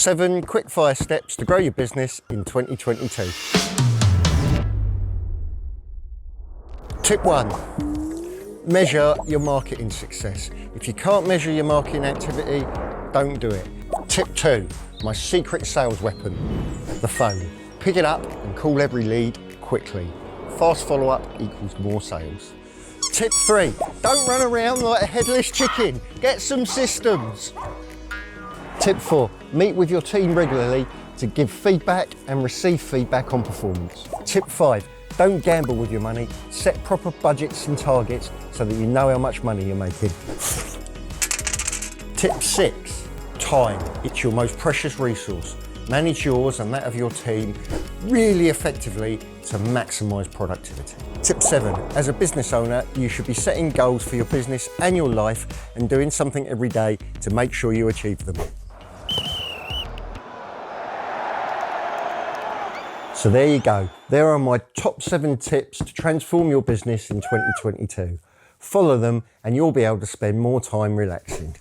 7 quick-fire steps to grow your business in 2022. Tip 1, measure your marketing success. If you can't measure your marketing activity, don't do it. Tip 2, my secret sales weapon, the phone. Pick it up and call every lead quickly. Fast follow-up equals more sales. Tip 3, don't run around like a headless chicken. Get some systems. Tip 4, meet with your team regularly to give feedback and receive feedback on performance. Tip 5, don't gamble with your money. Set proper budgets and targets so that you know how much money you're making. Tip 6, time. It's your most precious resource. Manage yours and that of your team really effectively to maximise productivity. Tip 7, as a business owner, you should be setting goals for your business and your life and doing something every day to make sure you achieve them. So there you go. There are my top 7 tips to transform your business in 2022. Follow them and you'll be able to spend more time relaxing.